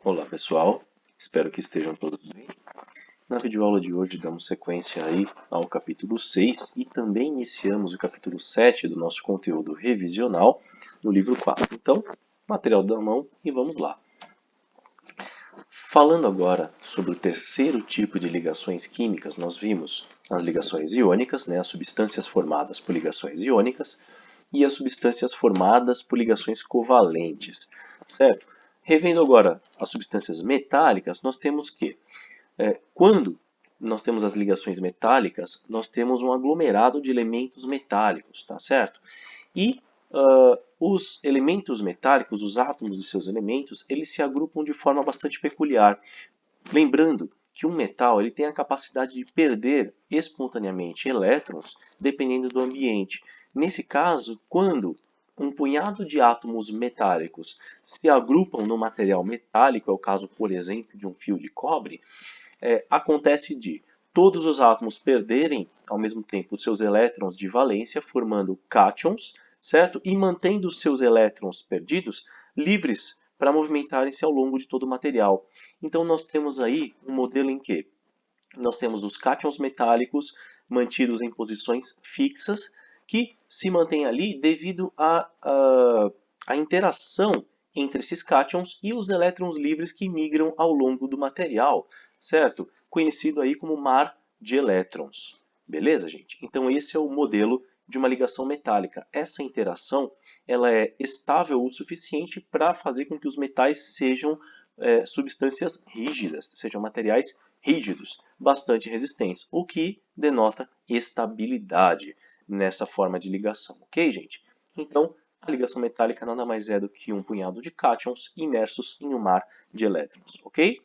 Olá pessoal, espero que estejam todos bem. Na videoaula de hoje damos sequência aí ao capítulo 6 e também iniciamos o capítulo 7 do nosso conteúdo revisional no livro 4. Então, material da mão e vamos lá. Falando agora sobre o terceiro tipo de ligações químicas, nós vimos as ligações iônicas, as substâncias formadas por ligações iônicas, e as substâncias formadas por ligações covalentes, certo? Revendo agora as substâncias metálicas, nós temos que, quando nós temos as ligações metálicas, nós temos um aglomerado de elementos metálicos, tá certo? E os elementos metálicos, os átomos de seus elementos, eles se agrupam de forma bastante peculiar. Lembrando que um metal ele tem a capacidade de perder espontaneamente elétrons dependendo do ambiente. Nesse caso, quando um punhado de átomos metálicos se agrupam no material metálico, é o caso, por exemplo, de um fio de cobre, acontece de todos os átomos perderem ao mesmo tempo seus elétrons de valência, formando cátions, certo? E mantendo seus elétrons perdidos livres para movimentarem-se ao longo de todo o material. Então nós temos aí um modelo em que nós temos os cátions metálicos mantidos em posições fixas, que se mantêm ali devido à interação entre esses cátions e os elétrons livres que migram ao longo do material, certo? Conhecido aí como mar de elétrons. Beleza, gente? Então esse é o modelo de uma ligação metálica. Essa interação ela é estável o suficiente para fazer com que os metais sejam substâncias rígidas, sejam materiais rígidos, bastante resistentes, o que denota estabilidade nessa forma de ligação, ok, gente? Então, a ligação metálica nada mais é do que um punhado de cátions imersos em um mar de elétrons, ok?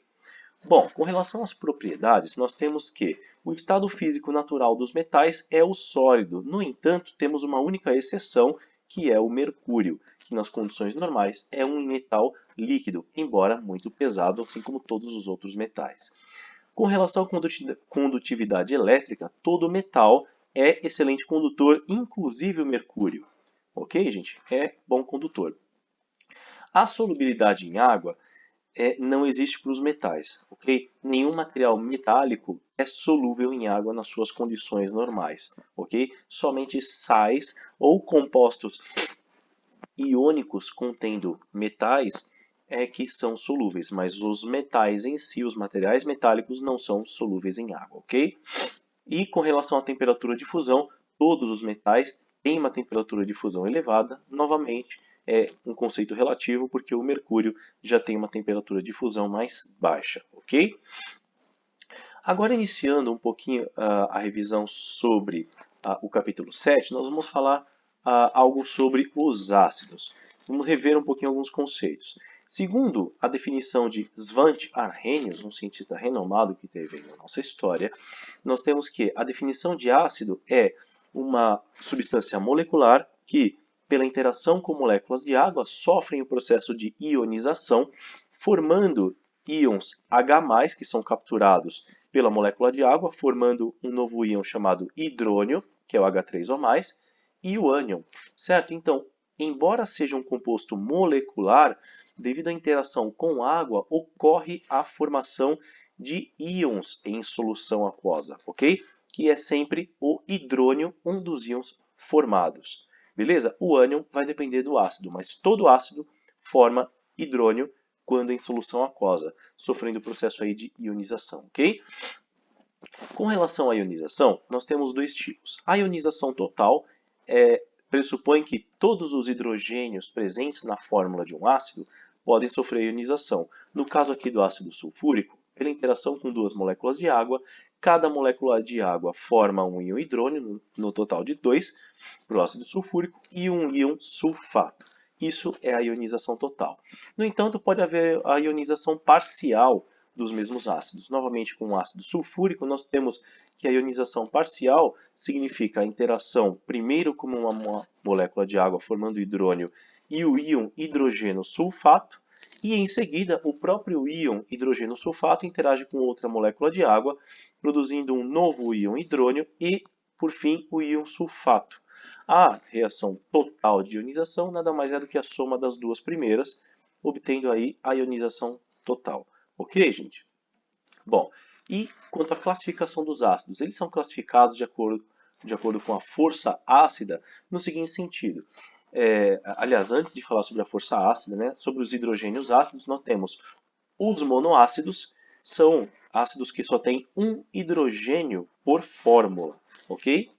Bom, com relação às propriedades, nós temos que o estado físico natural dos metais é o sólido. No entanto, temos uma única exceção, que é o mercúrio, que nas condições normais é um metal líquido, embora muito pesado, assim como todos os outros metais. Com relação à condutividade elétrica, todo metal é excelente condutor, inclusive o mercúrio. Ok, gente? É bom condutor. A solubilidade em água não existe para os metais, ok? Nenhum material metálico é solúvel em água nas suas condições normais, ok? Somente sais ou compostos iônicos contendo metais que são solúveis, mas os metais em si, os materiais metálicos, não são solúveis em água, ok? E com relação à temperatura de fusão, todos os metais têm uma temperatura de fusão elevada. Novamente, é um conceito relativo, porque o mercúrio já tem uma temperatura de fusão mais baixa, ok? Agora, iniciando um pouquinho a revisão sobre o capítulo 7, nós vamos falar algo sobre os ácidos. Vamos rever um pouquinho alguns conceitos. Segundo a definição de Svante Arrhenius, um cientista renomado que teve na nossa história, nós temos que a definição de ácido é uma substância molecular que, pela interação com moléculas de água, sofrem o processo de ionização, formando íons H+, que são capturados pela molécula de água, formando um novo íon chamado hidrônio, que é o H3O+, e o ânion, certo? Então, embora seja um composto molecular, devido à interação com água, ocorre a formação de íons em solução aquosa, ok? Que é sempre o hidrônio, um dos íons formados. Beleza? O ânion vai depender do ácido, mas todo ácido forma hidrônio quando em solução aquosa, sofrendo o processo aí de ionização, ok? Com relação à ionização, nós temos dois tipos. A ionização total pressupõe que todos os hidrogênios presentes na fórmula de um ácido podem sofrer ionização. No caso aqui do ácido sulfúrico, pela interação com duas moléculas de água, cada molécula de água forma um íon hidrônio, no total de 2, para o ácido sulfúrico, e um íon sulfato. Isso é a ionização total. No entanto, pode haver a ionização parcial dos mesmos ácidos. Novamente, com o ácido sulfúrico, nós temos que a ionização parcial significa a interação primeiro com uma molécula de água formando hidrônio e o íon hidrogênio sulfato, e em seguida o próprio íon hidrogênio sulfato interage com outra molécula de água, produzindo um novo íon hidrônio e, por fim, o íon sulfato. A reação total de ionização nada mais é do que a soma das duas primeiras, obtendo aí a ionização total. Ok, gente? Bom, e quanto à classificação dos ácidos? Eles são classificados de acordo com a força ácida no seguinte sentido. Aliás, antes de falar sobre a força ácida, né, sobre os hidrogênios ácidos, nós temos os monoácidos, são ácidos que só têm um hidrogênio por fórmula, ok?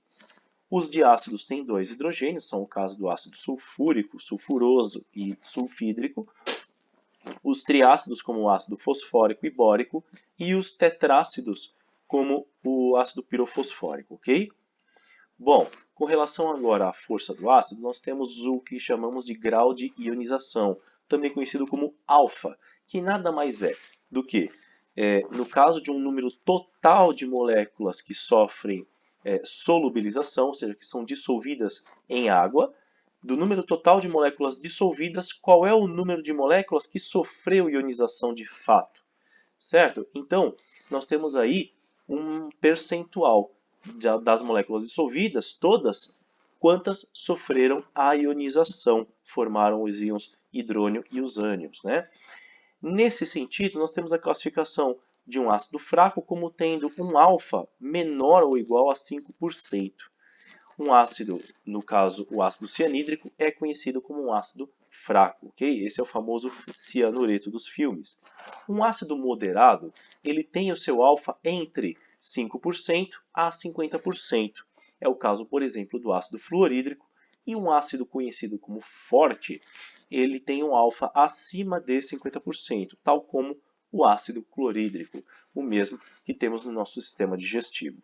Os diácidos têm 2 hidrogênios, são o caso do ácido sulfúrico, sulfuroso e sulfídrico. Os triácidos, como o ácido fosfórico e bórico. E os tetrácidos, como o ácido pirofosfórico, ok? Bom, com relação agora à força do ácido, nós temos o que chamamos de grau de ionização, também conhecido como alfa, que nada mais é do que, no caso de um número total de moléculas que sofrem solubilização, ou seja, que são dissolvidas em água, do número total de moléculas dissolvidas, qual é o número de moléculas que sofreu ionização de fato, certo? Então, nós temos aí um percentual das moléculas dissolvidas, todas, quantas sofreram a ionização, formaram os íons hidrônio e os ânions, né? Nesse sentido, nós temos a classificação de um ácido fraco como tendo um alfa menor ou igual a 5%. Um ácido, no caso o ácido cianídrico, é conhecido como um ácido fraco, ok? Esse é o famoso cianureto dos filmes. Um ácido moderado, ele tem o seu alfa entre 5% a 50%. É o caso, por exemplo, do ácido fluorídrico. E um ácido conhecido como forte, ele tem um alfa acima de 50%, tal como o ácido clorídrico, o mesmo que temos no nosso sistema digestivo.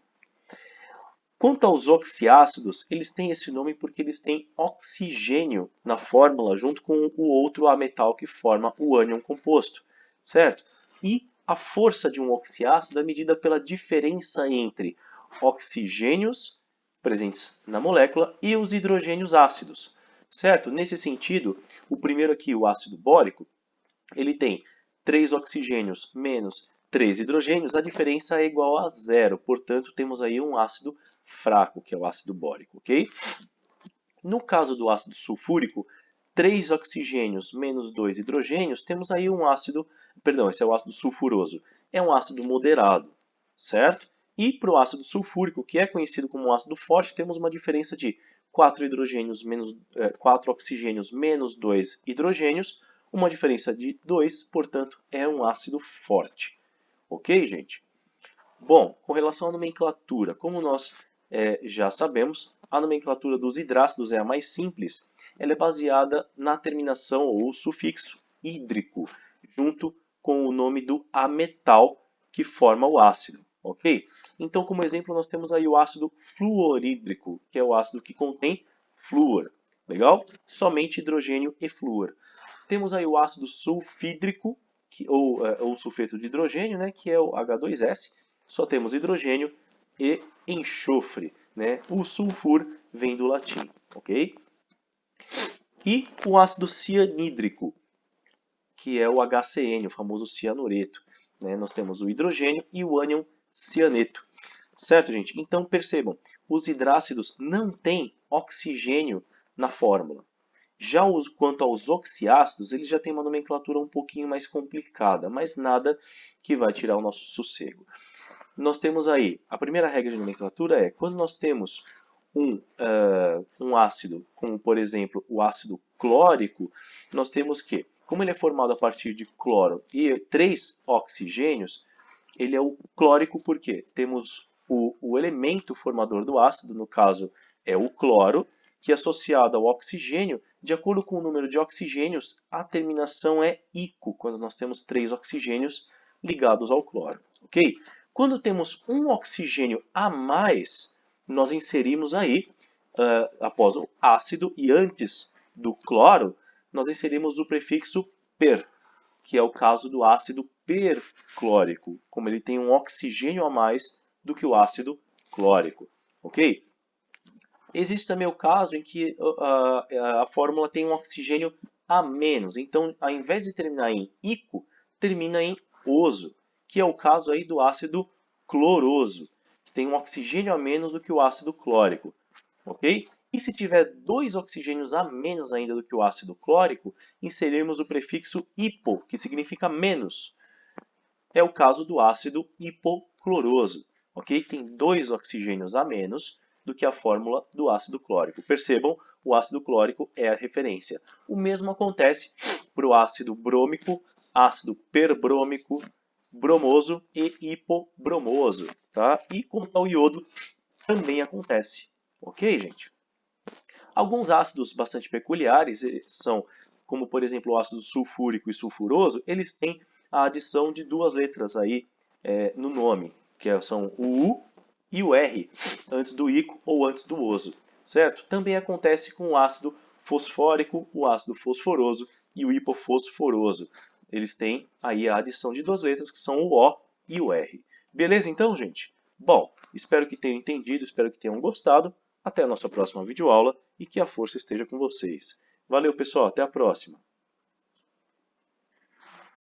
Quanto aos oxiácidos, eles têm esse nome porque eles têm oxigênio na fórmula, junto com o outro ametal que forma o ânion composto, certo? E a força de um oxiácido é medida pela diferença entre oxigênios presentes na molécula e os hidrogênios ácidos, certo? Nesse sentido, o primeiro aqui, o ácido bórico, ele tem 3 oxigênios menos 3 hidrogênios, a diferença é igual a zero, portanto temos aí um ácido fraco, que é o ácido bórico, ok? No caso do ácido sulfúrico, 3 oxigênios menos 2 hidrogênios, temos aí um ácido, perdão, esse é o ácido sulfuroso, é um ácido moderado, certo? E para o ácido sulfúrico, que é conhecido como um ácido forte, temos uma diferença de 4 oxigênios menos 2 hidrogênios, uma diferença de 2, portanto, é um ácido forte. Ok, gente? Bom, com relação à nomenclatura, como nós já sabemos, a nomenclatura dos hidrácidos é a mais simples. Ela é baseada na terminação ou sufixo hídrico, junto com o nome do ametal que forma o ácido. Ok? Então, como exemplo, nós temos aí o ácido fluorídrico, que é o ácido que contém flúor. Legal? Somente hidrogênio e flúor. Temos aí o ácido sulfídrico, ou sulfeto de hidrogênio, né, que é o H2S. Só temos hidrogênio e enxofre, né? O sulfur vem do latim, ok? E o ácido cianídrico, que é o HCN, o famoso cianureto, né? Nós temos o hidrogênio e o ânion cianeto. Certo, gente? Então percebam, os hidrácidos não têm oxigênio na fórmula. Já quanto aos oxiácidos, eles já têm uma nomenclatura um pouquinho mais complicada, mas nada que vai tirar o nosso sossego. Nós temos aí, a primeira regra de nomenclatura é, quando nós temos um ácido, como por exemplo o ácido clórico, nós temos que, como ele é formado a partir de cloro e 3 oxigênios, ele é o clórico porque temos o elemento formador do ácido, no caso é o cloro, que associado ao oxigênio, de acordo com o número de oxigênios, a terminação é ico, quando nós temos 3 oxigênios ligados ao cloro. Ok? Quando temos um oxigênio a mais, nós inserimos aí, após o ácido e antes do cloro, nós inserimos o prefixo per, que é o caso do ácido perclórico, como ele tem um oxigênio a mais do que o ácido clórico. Ok? Existe também o caso em que a fórmula tem um oxigênio a menos. Então, ao invés de terminar em ico, termina em oso, que é o caso aí do ácido cloroso, que tem um oxigênio a menos do que o ácido clórico. Ok? E se tiver 2 oxigênios a menos ainda do que o ácido clórico, inserimos o prefixo hipo, que significa menos, é o caso do ácido hipocloroso, ok? Tem 2 oxigênios a menos do que a fórmula do ácido clórico. Percebam, o ácido clórico é a referência. O mesmo acontece para o ácido brômico, ácido perbrômico, bromoso e hipobromoso, tá? E com o iodo também acontece, ok, gente? Alguns ácidos bastante peculiares são, como por exemplo o ácido sulfúrico e sulfuroso, eles têm a adição de 2 letras aí no nome, que são o U e o R, antes do ico ou antes do oso, certo? Também acontece com o ácido fosfórico, o ácido fosforoso e o hipofosforoso. Eles têm aí a adição de 2 letras, que são o O e o R. Beleza então, gente? Bom, espero que tenham entendido, espero que tenham gostado. Até a nossa próxima videoaula e que a força esteja com vocês. Valeu, pessoal. Até a próxima.